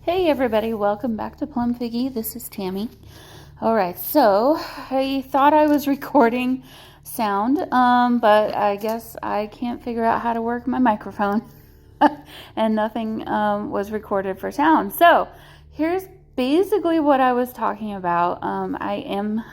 Hey everybody, welcome back to Plumfiggy. This is Tammy. All right, so I thought I was recording sound, but I guess I can't figure out how to work my microphone, and nothing was recorded for sound. So here's basically what I was talking about. I am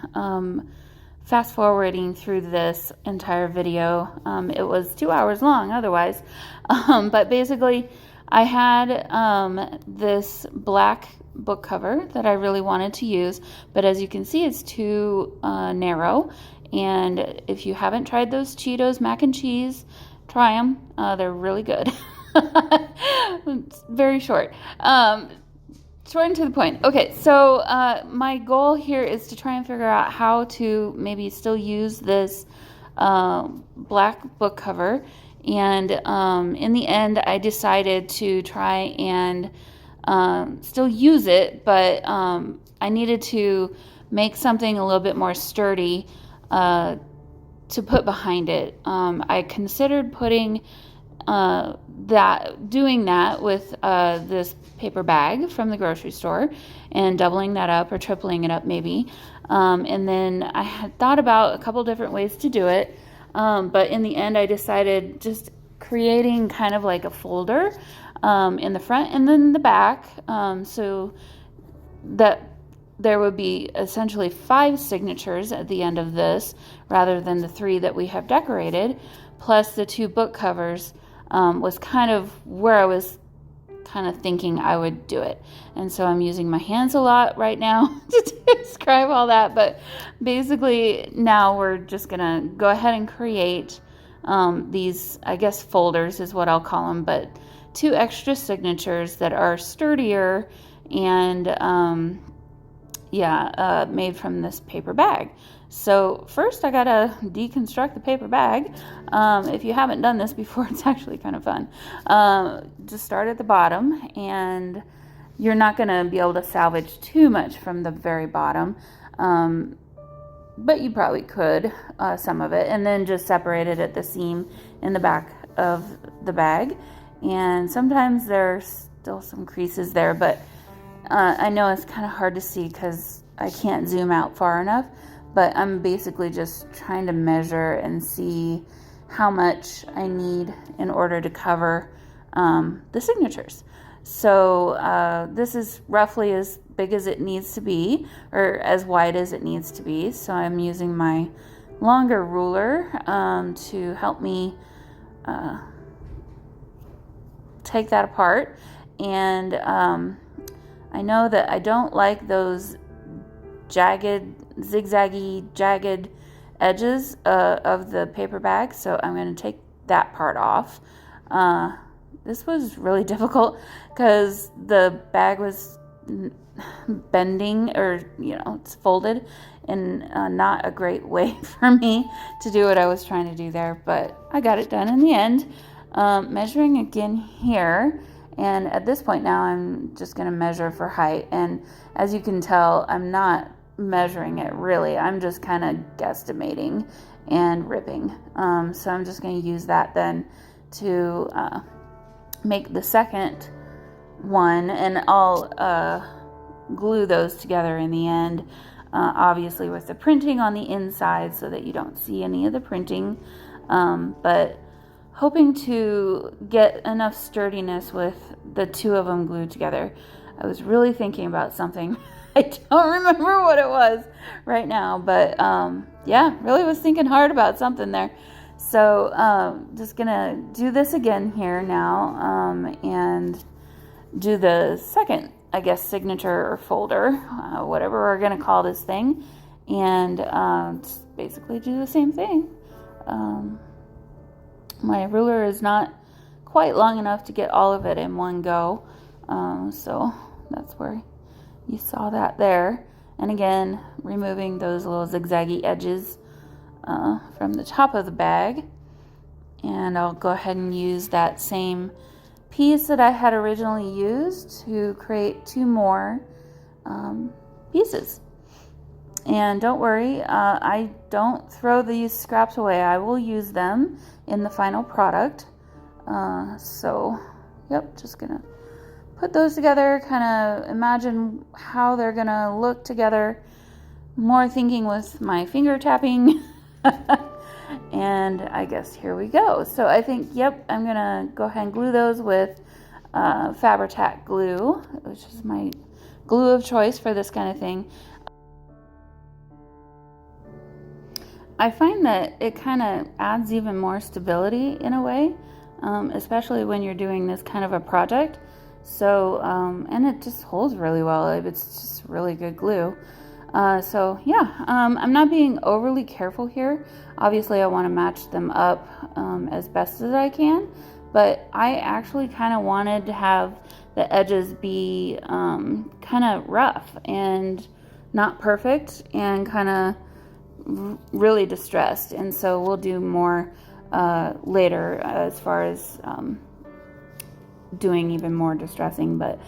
fast forwarding through this entire video. It was 2 hours long otherwise, but basically I had this black book cover that I really wanted to use, but as you can see, it's too narrow. And if you haven't tried those Cheetos mac and cheese, try them. They're really good. It's very short. Short and to the point. Okay, so my goal here is to try and figure out how to maybe still use this black book cover. And in the end, I decided to try and still use it, but I needed to make something a little bit more sturdy to put behind it. I considered putting doing that with this paper bag from the grocery store and doubling that up or tripling it up maybe. And then I had thought about a couple different ways to do it. But in the end, I decided just creating kind of like a folder in the front and then the back, so that there would be essentially 5 signatures at the end of this rather than the 3 that we have decorated, plus the 2 book covers was kind of where I was kind of thinking I would do it. And so I'm using my hands a lot right now to describe all that, but basically now we're just gonna go ahead and create these, I guess, folders is what I'll call them, but 2 extra signatures that are sturdier and made from this paper bag. So first I gotta deconstruct the paper bag. If you haven't done this before, it's actually kind of fun. Just start at the bottom, and you're not gonna be able to salvage too much from the very bottom, but you probably could, some of it, and then just separate it at the seam in the back of the bag. And sometimes there's still some creases there, but I know it's kind of hard to see because I can't zoom out far enough, but I'm basically just trying to measure and see how much I need in order to cover the signatures. So this is roughly as big as it needs to be, or as wide as it needs to be. So I'm using my longer ruler to help me take that apart. And I know that I don't like those zigzaggy, jagged edges of the paper bag, so I'm going to take that part off. This was really difficult because the bag was bending, or it's folded in not a great way for me to do what I was trying to do there, but I got it done in the end. Measuring again here, and at this point now I'm just going to measure for height, and as you can tell, I'm not measuring it really, I'm just kind of guesstimating and ripping. So I'm just going to use that then to make the second one, and I'll glue those together in the end, obviously with the printing on the inside so that you don't see any of the printing, but hoping to get enough sturdiness with the 2 of them glued together. I was really thinking about something. I don't remember what it was right now, but really was thinking hard about something there. So just gonna do this again here now, and do the second, I guess, signature or folder, whatever we're gonna call this thing, and just basically do the same thing. My ruler is not quite long enough to get all of it in one go, so that's where you saw that there. And again, removing those little zigzaggy edges from the top of the bag. And I'll go ahead and use that same piece that I had originally used to create 2 more pieces. And don't worry, I don't throw these scraps away. I will use them in the final product. So, yep, just gonna put those together, kind of imagine how they're gonna look together, more thinking with my finger tapping. And I guess here we go. So I think, yep, I'm gonna go ahead and glue those with Fabri-Tac glue, which is my glue of choice for this kind of thing. I find that it kind of adds even more stability in a way, especially when you're doing this kind of a project. So, and it just holds really well. It's just really good glue. So yeah, I'm not being overly careful here. Obviously I want to match them up as best as I can, but I actually kind of wanted to have the edges be kind of rough and not perfect and kind of really distressed. And so we'll do more later as far as doing even more distressing, but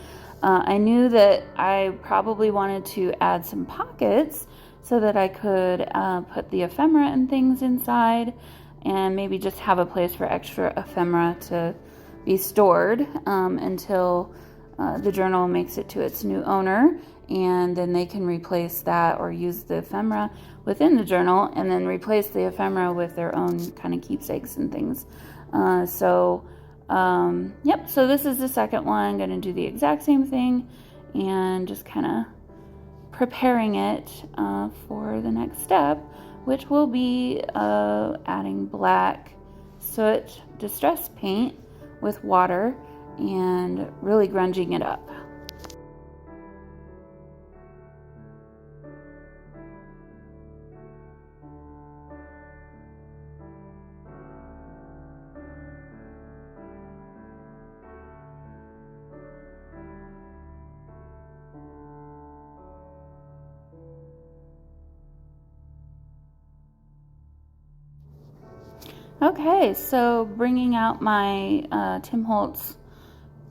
I knew that I probably wanted to add some pockets so that I could put the ephemera and things inside, and maybe just have a place for extra ephemera to be stored until the journal makes it to its new owner, and then they can replace that or use the ephemera within the journal and then replace the ephemera with their own kind of keepsakes and things. Yep, so this is the second one. I'm going to do the exact same thing and just kind of preparing it for the next step, which will be adding black soot distress paint with water and really grunging it up. Okay, so bringing out my Tim Holtz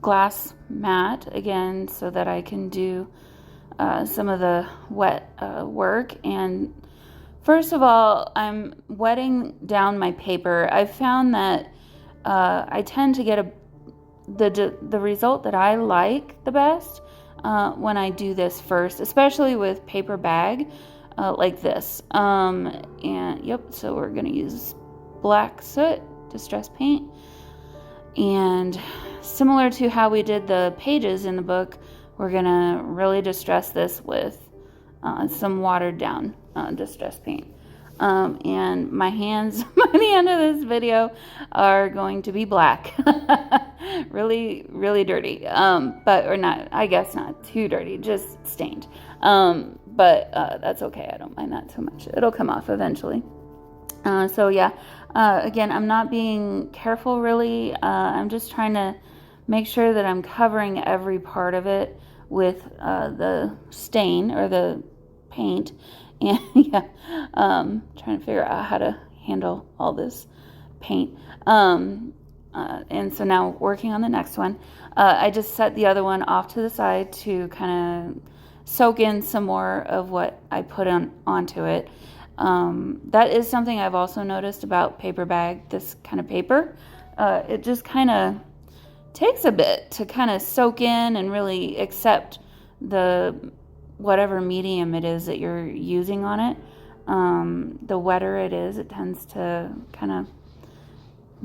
glass mat again so that I can do some of the wet work. And first of all, I'm wetting down my paper. I've found that I tend to get the result that I like the best when I do this first, especially with paper bag like this. And yep, so we're gonna use black soot distress paint, and similar to how we did the pages in the book, we're gonna really distress this with some watered down distress paint. And my hands by the end of this video are going to be black. really, really dirty. But, or not, I guess not too dirty, just stained. But that's okay, I don't mind that so much. It'll come off eventually. So yeah, again, I'm not being careful really. I'm just trying to make sure that I'm covering every part of it with the stain or the paint. And yeah, trying to figure out how to handle all this paint. And so now working on the next one. I just set the other one off to the side to kind of soak in some more of what I put onto it. That is something I've also noticed about paper bag, this kind of paper. It just kind of takes a bit to kind of soak in and really accept the whatever medium it is that you're using on it. The wetter it is, it tends to kind of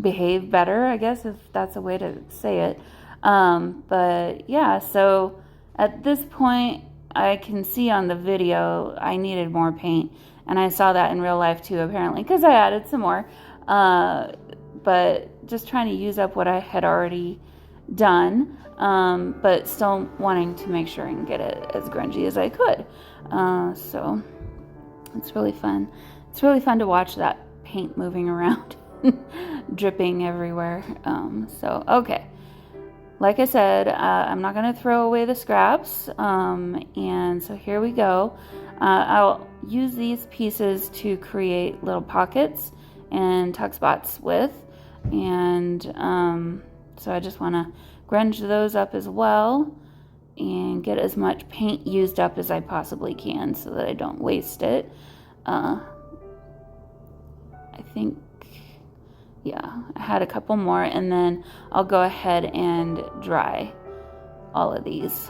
behave better, I guess, if that's a way to say it. But yeah, so at this point, I can see on the video I needed more paint. And I saw that in real life too, apparently, because I added some more. But just trying to use up what I had already done, but still wanting to make sure and get it as grungy as I could. So it's really fun. It's really fun to watch that paint moving around, dripping everywhere. So, okay. Like I said, I'm not going to throw away the scraps. And so here we go. I'll use these pieces to create little pockets and tuck spots with. And so I just want to grunge those up as well and get as much paint used up as I possibly can so that I don't waste it. I think, yeah, I had a couple more, and then I'll go ahead and dry all of these.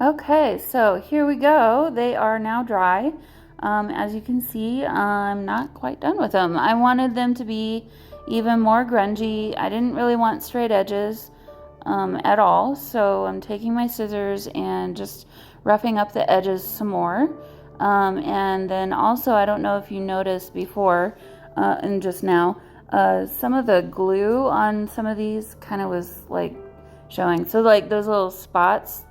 Okay, so here we go. They are now dry. As you can see, I'm not quite done with them. I wanted them to be even more grungy. I didn't really want straight edges at all, so I'm taking my scissors and just roughing up the edges some more. And then also, I don't know if you noticed before and just now, some of the glue on some of these kind of was like showing. So like those little spots,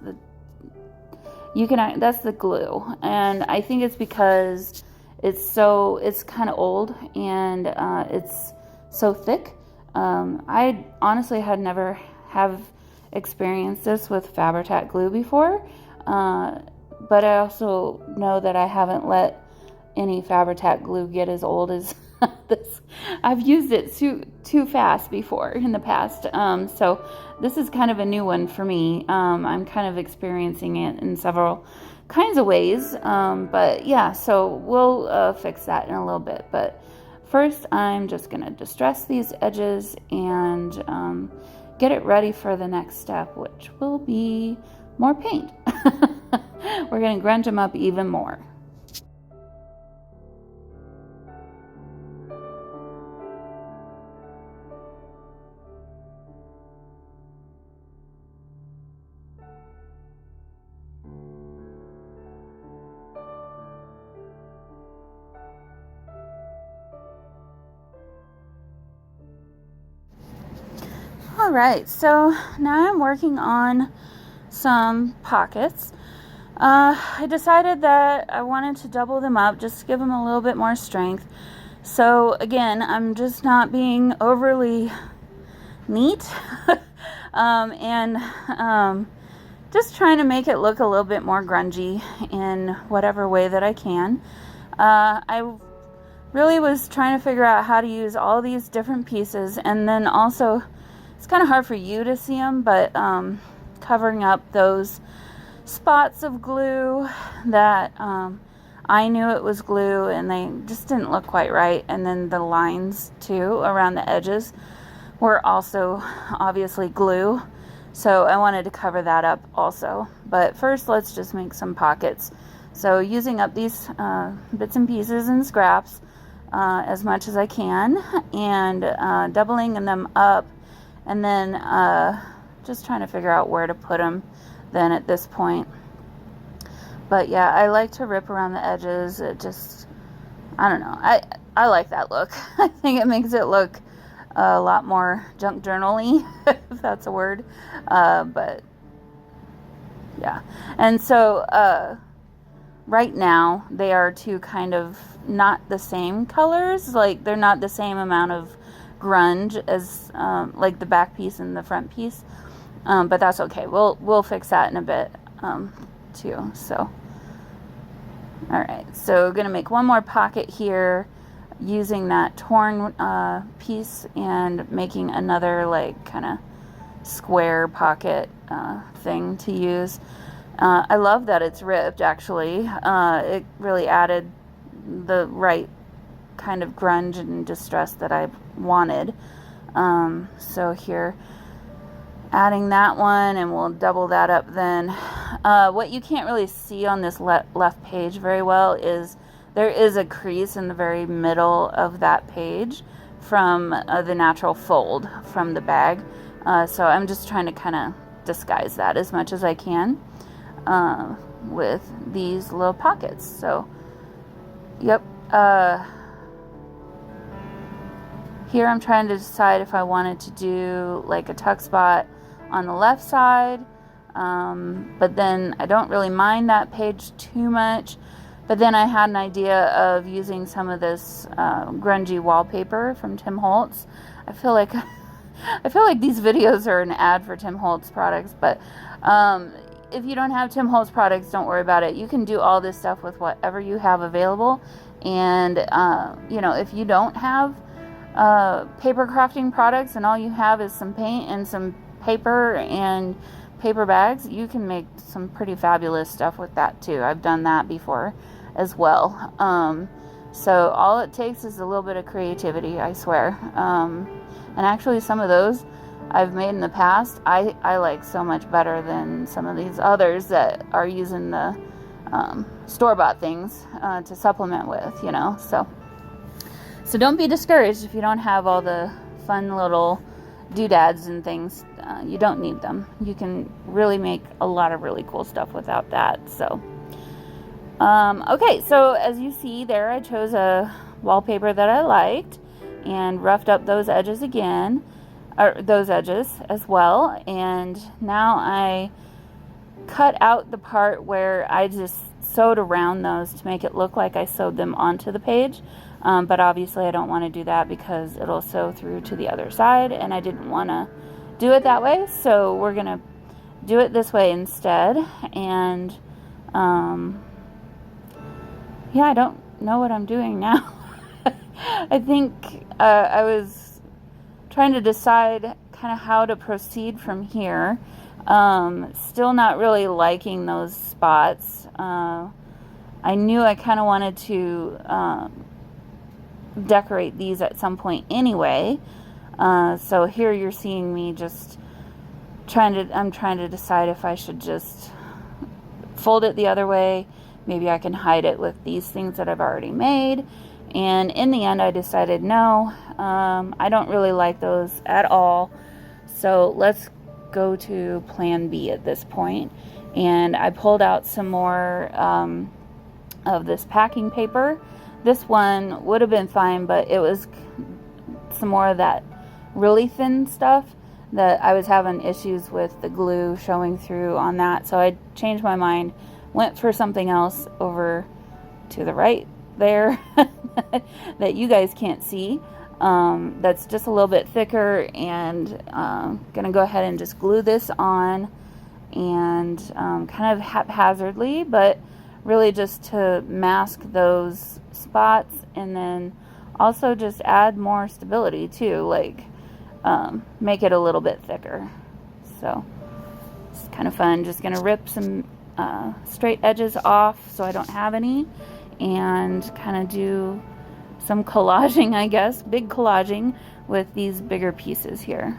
that's the glue, and I think it's because it's kind of old and it's so thick. I honestly had never have experienced this with Fabri-Tac glue before, but I also know that I haven't let any Fabri-Tac glue get as old as this. I've used it too fast before in the past, so this is kind of a new one for me. I'm kind of experiencing it in several kinds of ways, but yeah, so we'll fix that in a little bit. But first, I'm just going to distress these edges and get it ready for the next step, which will be more paint. We're going to grunge them up even more. All right, so now I'm working on some pockets. I decided that I wanted to double them up, just to give them a little bit more strength. So again, I'm just not being overly neat and just trying to make it look a little bit more grungy in whatever way that I can. I really was trying to figure out how to use all these different pieces, and then also it's kind of hard for you to see them, but covering up those spots of glue that I knew it was glue and they just didn't look quite right, and then the lines too around the edges were also obviously glue, so I wanted to cover that up also. But first, let's just make some pockets. So using up these bits and pieces and scraps as much as I can, and doubling them up, and then just trying to figure out where to put them then at this point. But yeah, I like to rip around the edges. It just, I don't know, I like that look. I think it makes it look a lot more junk journal-y, if that's a word. But yeah, and so right now they are two kind of not the same colors, like they're not the same amount of grunge as like the back piece and the front piece, but that's okay. We'll fix that in a bit too. So all right, so gonna make one more pocket here using that torn piece and making another like kind of square pocket thing to use. I love that it's ripped, actually. It really added the right kind of grunge and distress that I wanted. So here, adding that one, and we'll double that up then. What you can't really see on this left page very well is there is a crease in the very middle of that page from the natural fold from the bag. So I'm just trying to kind of disguise that as much as I can with these little pockets. So, yep. Here I'm trying to decide if I wanted to do like a tuck spot on the left side But then I don't really mind that page too much. But then I had an idea of using some of this grungy wallpaper from Tim Holtz. I feel like these videos are an ad for Tim Holtz products, but if you don't have Tim Holtz products, don't worry about it. You can do all this stuff with whatever you have available. And if you don't have paper crafting products and all you have is some paint and some paper and paper bags, you can make some pretty fabulous stuff with that too. I've done that before as well. So all it takes is a little bit of creativity, I swear. And actually some of those I've made in the past, I like so much better than some of these others that are using the store-bought things to supplement with, So don't be discouraged if you don't have all the fun little doodads and things. You don't need them. You can really make a lot of really cool stuff without that. So, okay, so as you see there, I chose a wallpaper that I liked and roughed up those edges again, or those edges as well. And now I cut out the part where I just sewed around those to make it look like I sewed them onto the page. But obviously I don't want to do that because it'll sew through to the other side, and I didn't want to do it that way. So we're going to do it this way instead. And yeah, I don't know what I'm doing now. I think I was trying to decide kind of how to proceed from here. Still not really liking those spots. I knew I kind of wanted to decorate these at some point anyway. So here you're seeing me just I'm trying to decide if I should just fold it the other way. Maybe I can hide it with these things that I've already made. And in the end I decided no, I don't really like those at all. So let's go to plan B at this point. And I pulled out some more of this packing paper. This one would have been fine, but it was some more of that really thin stuff that I was having issues with the glue showing through on that. So I changed my mind, went for something else over to the right there that you guys can't see. That's just a little bit thicker, and gonna go ahead and just glue this on, and kind of haphazardly, but really just to mask those spots, and then also just add more stability too, like make it a little bit thicker. So it's kind of fun. Just gonna rip some straight edges off so I don't have any, and kind of do some collaging, I guess, big collaging with these bigger pieces here.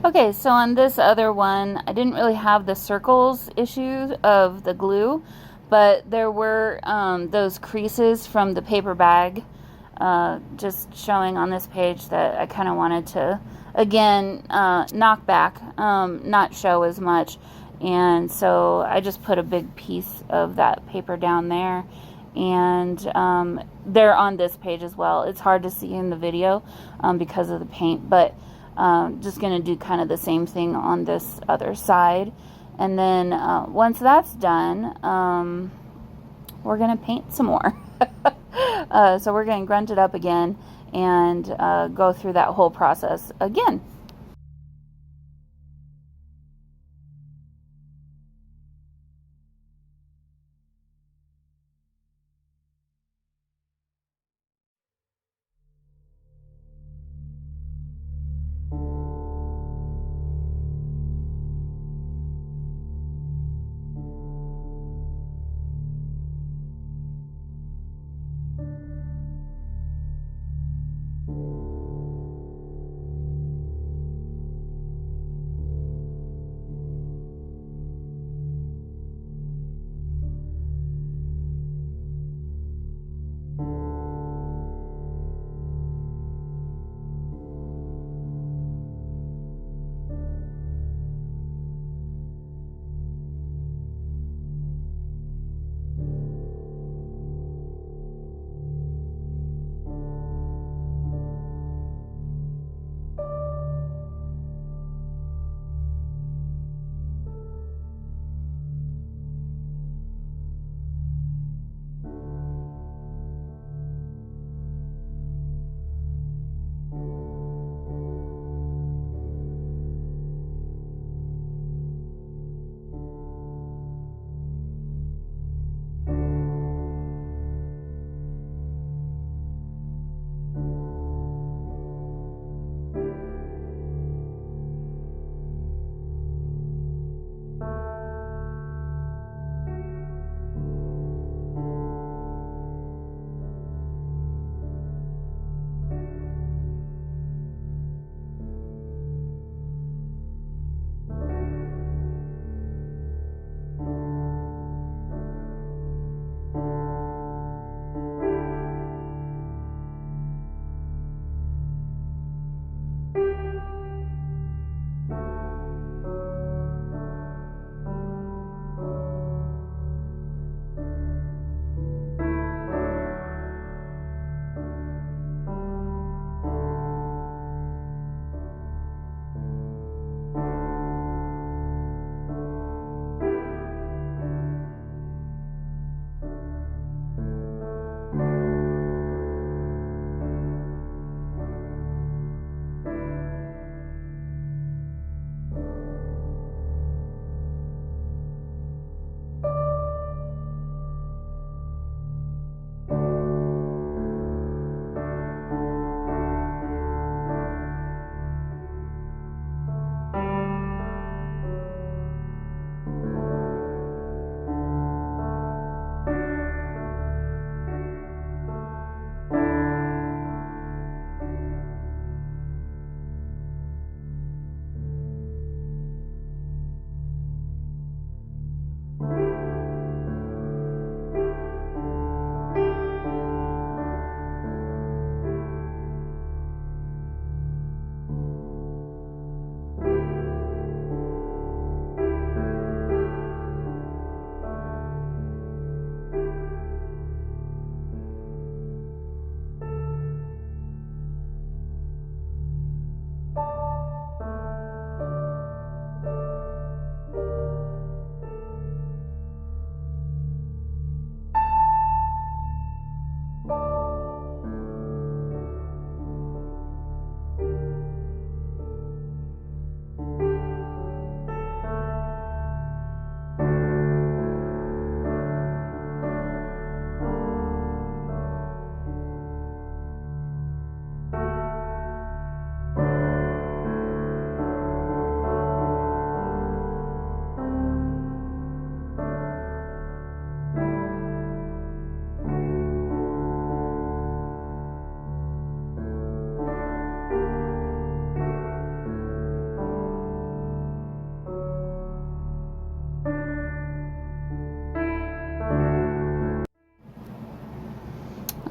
Okay, so on this other one, I didn't really have the circles issue of the glue, but there were those creases from the paper bag just showing on this page that I kind of wanted to, again, knock back, not show as much. And so I just put a big piece of that paper down there. And they're on this page as well. It's hard to see in the video because of the paint, but just going to do kind of the same thing on this other side. And then once that's done, we're going to paint some more. So we're going to grunt it up again and go through that whole process again.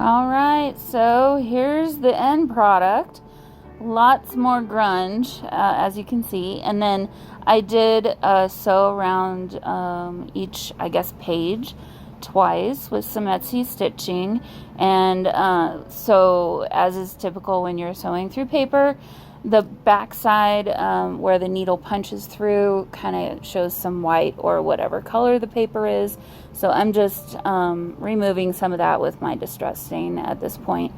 All right, so here's the end product. Lots more grunge, as you can see. And then I did sew around each, I guess, page twice with some Etsy stitching. And so, as is typical when you're sewing through paper, the back side where the needle punches through kind of shows some white or whatever color the paper is. So I'm just removing some of that with my distress stain at this point.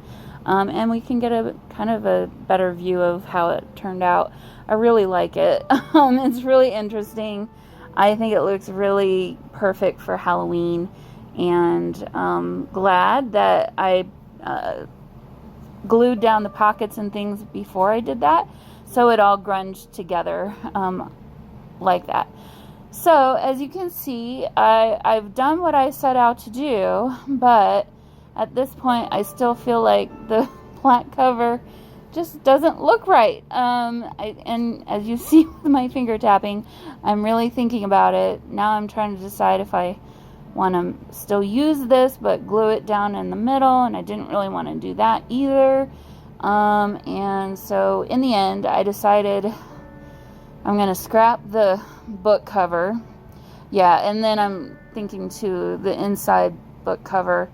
And we can get a kind of a better view of how it turned out. I really like it. It's really interesting. I think it looks really perfect for Halloween, and glad that I glued down the pockets and things before I did that, so it all grunged together like that. So as you can see, I've done what I set out to do, but at this point I still feel like the black cover just doesn't look right. And as you see with my finger tapping, I'm really thinking about it. Now I'm trying to decide if I want to still use this but glue it down in the middle, and I didn't really want to do that either. And so in the end I decided I'm going to scrap the book cover. Yeah, and then I'm thinking too, the inside book cover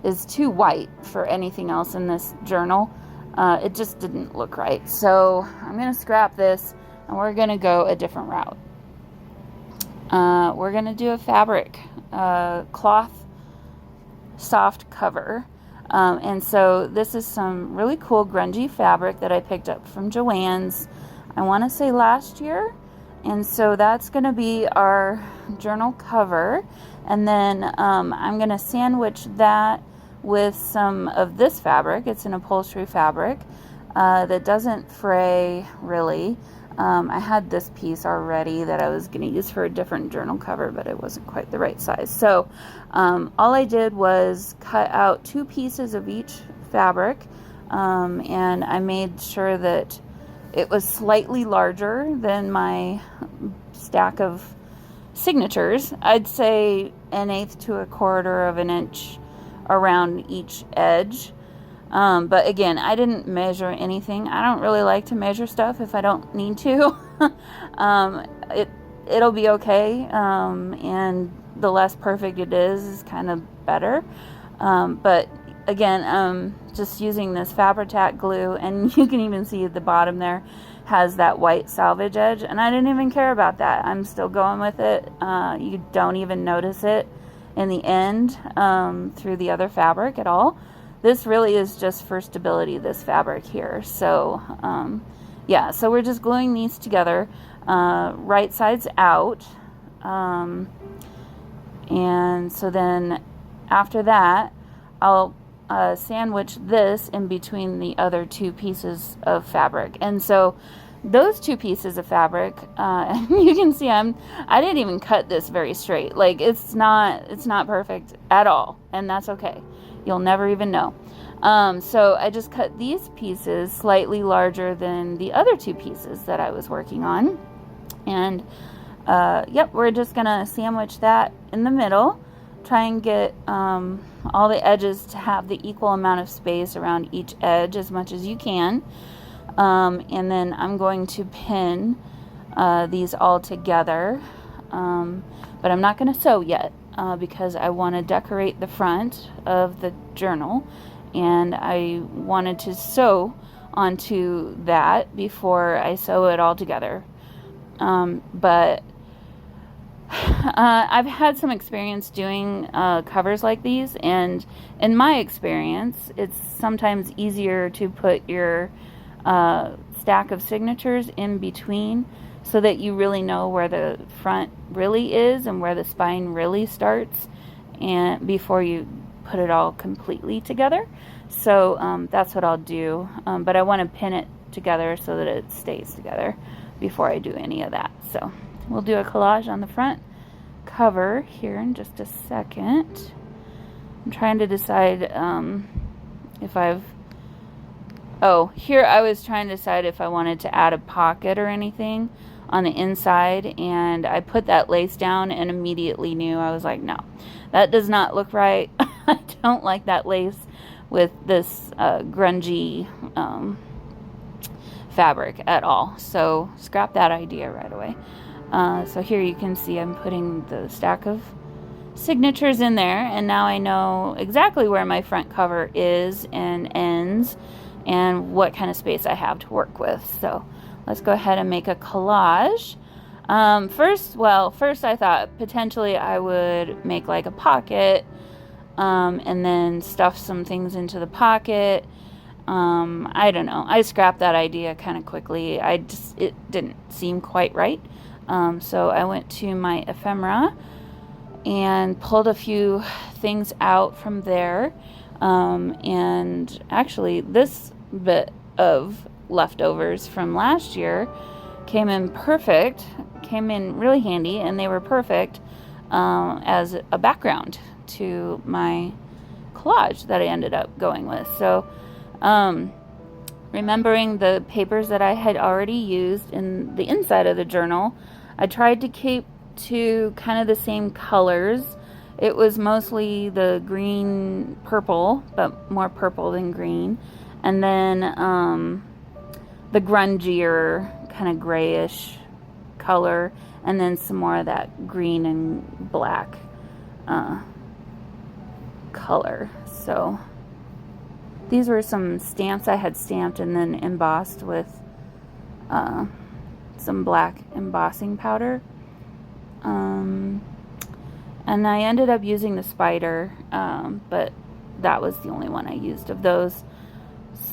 is too white for anything else in this journal. It just didn't look right. So I'm going to scrap this, and we're going to go a different route. We're going to do a fabric cloth soft cover. And so this is some really cool grungy fabric that I picked up from Joann's, I want to say last year. And so that's going to be our journal cover. And then I'm going to sandwich that with some of this fabric. It's an upholstery fabric that doesn't fray really. I had this piece already that I was going to use for a different journal cover, but it wasn't quite the right size. So all I did was cut out 2 pieces of each fabric, and I made sure that it was slightly larger than my stack of signatures. I'd say 1/8 to 1/4 of an inch around each edge. But again, I didn't measure anything. I don't really like to measure stuff if I don't need to. It'll be okay. And the less perfect it is kind of better. But again, just using this Fabri-Tac glue, and you can even see at the bottom there has that white salvage edge, and I didn't even care about that. I'm still going with it. You don't even notice it in the end through the other fabric at all. This really is just for stability, this fabric here. So yeah, so we're just gluing these together, right sides out. And so then after that, I'll sandwich this in between the other 2 pieces of fabric. And so those 2 pieces of fabric, you can see I didn't even cut this very straight. Like it's not perfect at all, and that's okay. You'll never even know. So I just cut these pieces slightly larger than the other 2 pieces that I was working on. And yep, we're just gonna sandwich that in the middle, try and get all the edges to have the equal amount of space around each edge as much as you can. And then I'm going to pin these all together, but I'm not going to sew yet because I want to decorate the front of the journal, and I wanted to sew onto that before I sew it all together. But I've had some experience doing covers like these, and in my experience, it's sometimes easier to put your stack of signatures in between so that you really know where the front really is and where the spine really starts, and before you put it all completely together. So that's what I'll do, but I want to pin it together so that it stays together before I do any of that. So we'll do a collage on the front cover here in just a second. I'm trying to decide if here I was trying to decide if I wanted to add a pocket or anything on the inside, and I put that lace down and immediately knew. I was like, no, that does not look right. I don't like that lace, with this grungy fabric at all. So scrap that idea right away. So here you can see I'm putting the stack of signatures in there, and now I know exactly where my front cover is and ends and what kind of space I have to work with. So let's go ahead and make a collage. First I thought potentially I would make like a pocket, and then stuff some things into the pocket. I don't know. I scrapped that idea kind of quickly. It didn't seem quite right. So I went to my ephemera and pulled a few things out from there. And actually this bit of leftovers from last year came in really handy, and they were perfect as a background to my collage that I ended up going with. So remembering the papers that I had already used in the inside of the journal, I tried to keep to kind of the same colors. It was mostly the green purple, but more purple than green, and then the grungier kind of grayish color, and then some more of that green and black color. So these were some stamps I had stamped and then embossed with some black embossing powder. And I ended up using the spider, but that was the only one I used of those.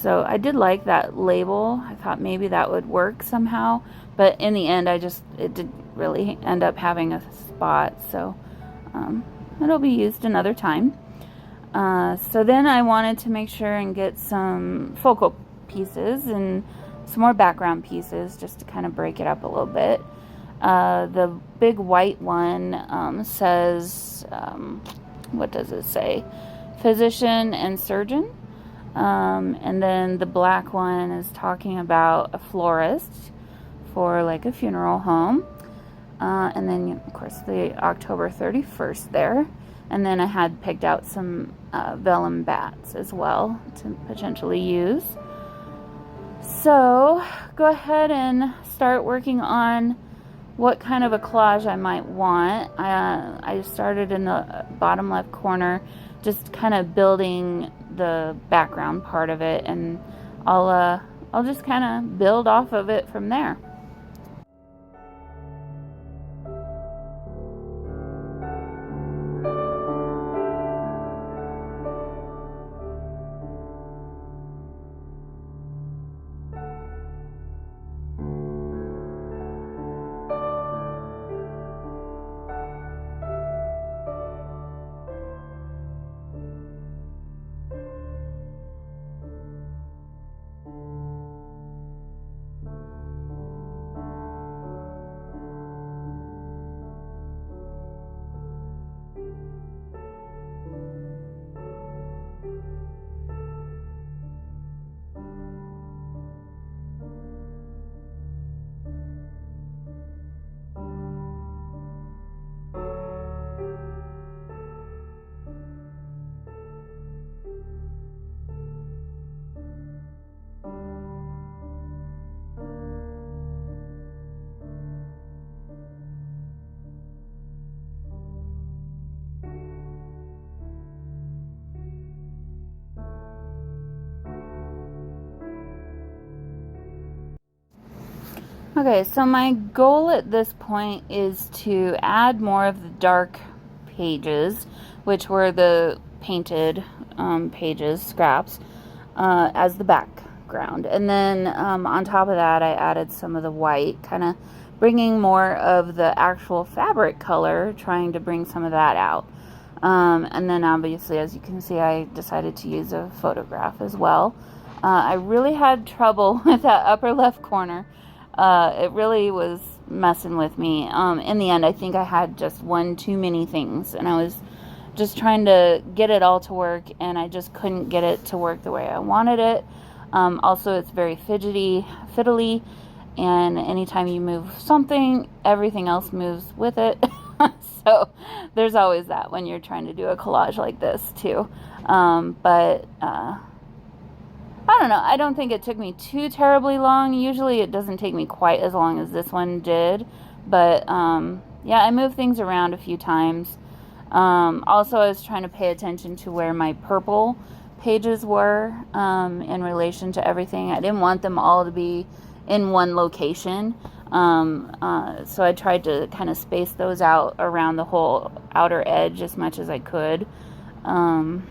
So I did like that label. I thought maybe that would work somehow, but in the end it didn't really end up having a spot, so it'll be used another time. So then I wanted to make sure and get some focal pieces and some more background pieces just to kind of break it up a little bit. The big white one says, what does it say? Physician and surgeon. And then the black one is talking about a florist for like a funeral home. And then, of course, the October 31st there. And then I had picked out some vellum bats as well to potentially use. So go ahead and start working on what kind of a collage I might want. I started in the bottom left corner, just kind of building the background part of it, and I'll just kind of build off of it from there. Okay, so my goal at this point is to add more of the dark pages, which were the painted pages, scraps, as the background. And then on top of that, I added some of the white, kind of bringing more of the actual fabric color, trying to bring some of that out. And then obviously, as you can see, I decided to use a photograph as well. I really had trouble with that upper left corner. It really was messing with me. In the end, I think I had just one too many things, and I was just trying to get it all to work, and I just couldn't get it to work the way I wanted it. Also, it's very fiddly, and anytime you move something, everything else moves with it. So there's always that when you're trying to do a collage like this too. But I don't know. I don't think it took me too terribly long. Usually it doesn't take me quite as long as this one did. But yeah, I moved things around a few times. Also, I was trying to pay attention to where my purple pages were in relation to everything. I didn't want them all to be in one location. So I tried to kind of space those out around the whole outer edge as much as I could. And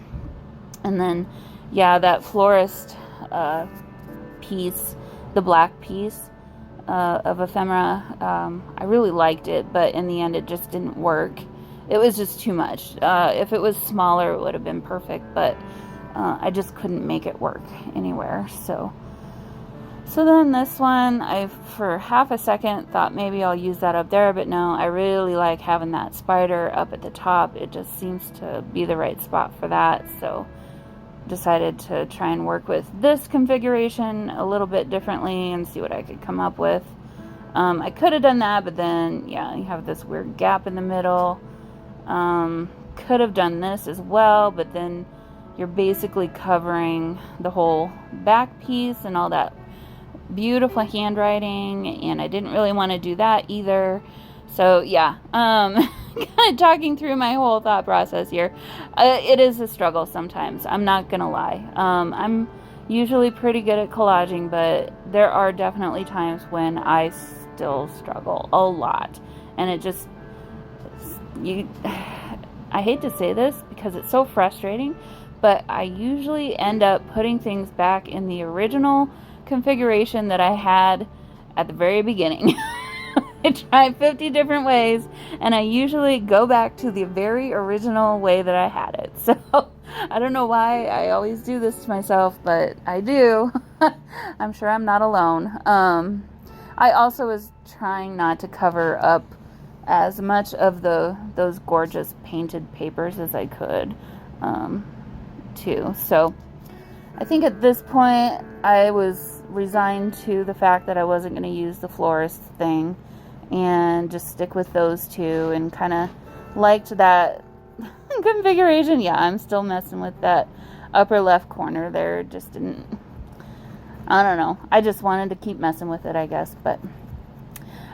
then, yeah, that florist piece, the black piece of ephemera, I really liked it, but in the end it just didn't work. It was just too much. If it was smaller, it would have been perfect, but I just couldn't make it work anywhere. So then this one, I for half a second thought maybe I'll use that up there, but no, I really like having that spider up at the top. It just seems to be the right spot for that. So decided to try and work with this configuration a little bit differently and see what I could come up with. I could have done that, but then yeah, you have this weird gap in the middle. Could have done this as well, but then you're basically covering the whole back piece and all that beautiful handwriting, and I didn't really want to do that either. So yeah, kind of talking through my whole thought process here. It is a struggle sometimes, I'm not gonna lie. I'm usually pretty good at collaging, but there are definitely times when I still struggle a lot, and it just I hate to say this because it's so frustrating, but I usually end up putting things back in the original configuration that I had at the very beginning. I try 50 different ways, and I usually go back to the very original way that I had it. So I don't know why I always do this to myself, but I do. I'm sure I'm not alone. I also was trying not to cover up as much of those gorgeous painted papers as I could, too. So I think at this point I was resigned to the fact that I wasn't going to use the florist thing and just stick with those two, and kind of liked that configuration. Yeah, I'm still messing with that upper left corner there. Just didn't, I don't know. I just wanted to keep messing with it, I guess. But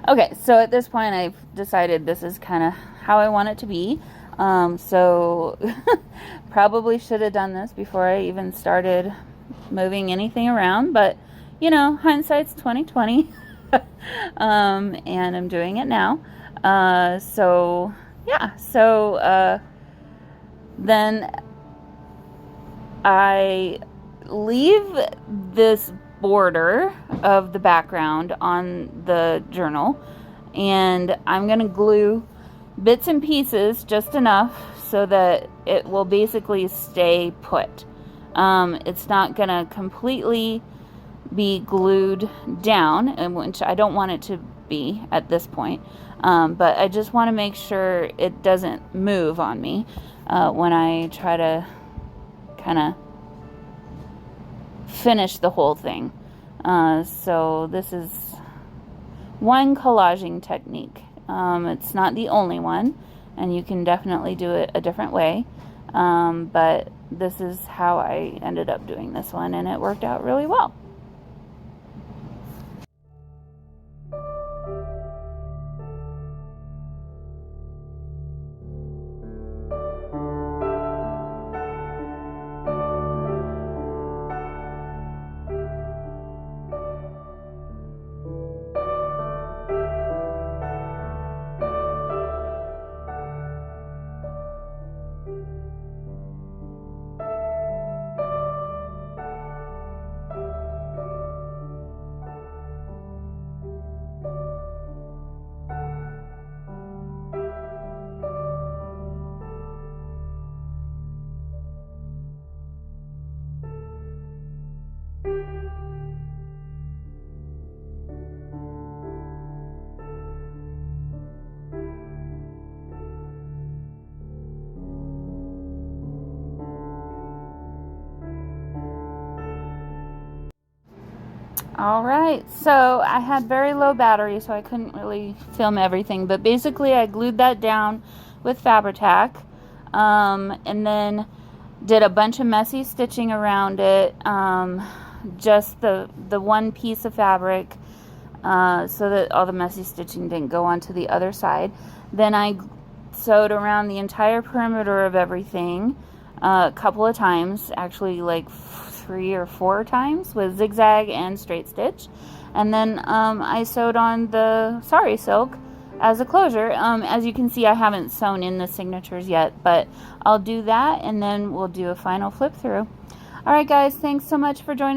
okay, so at this point I've decided this is kind of how I want it to be. So probably should have done this before I even started moving anything around, but you know, hindsight's 2020. And I'm doing it now. So yeah, so then I leave this border of the background on the journal, and I'm gonna glue bits and pieces just enough so that it will basically stay put. It's not gonna completely be glued down, and which I don't want it to be at this point, but I just want to make sure it doesn't move on me when I try to kind of finish the whole thing. So this is one collaging technique. It's not the only one, and you can definitely do it a different way, but this is how I ended up doing this one, and it worked out really well. All right, so I had very low battery, so I couldn't really film everything, but basically I glued that down with Fabri-Tac, and then did a bunch of messy stitching around it, just the one piece of fabric, so that all the messy stitching didn't go onto the other side. Then I sewed around the entire perimeter of everything a couple of times, actually like 3 or 4 times with zigzag and straight stitch, and then I sewed on the sari silk as a closure. As you can see, I haven't sewn in the signatures yet, but I'll do that and then we'll do a final flip through. Alright guys, thanks so much for joining.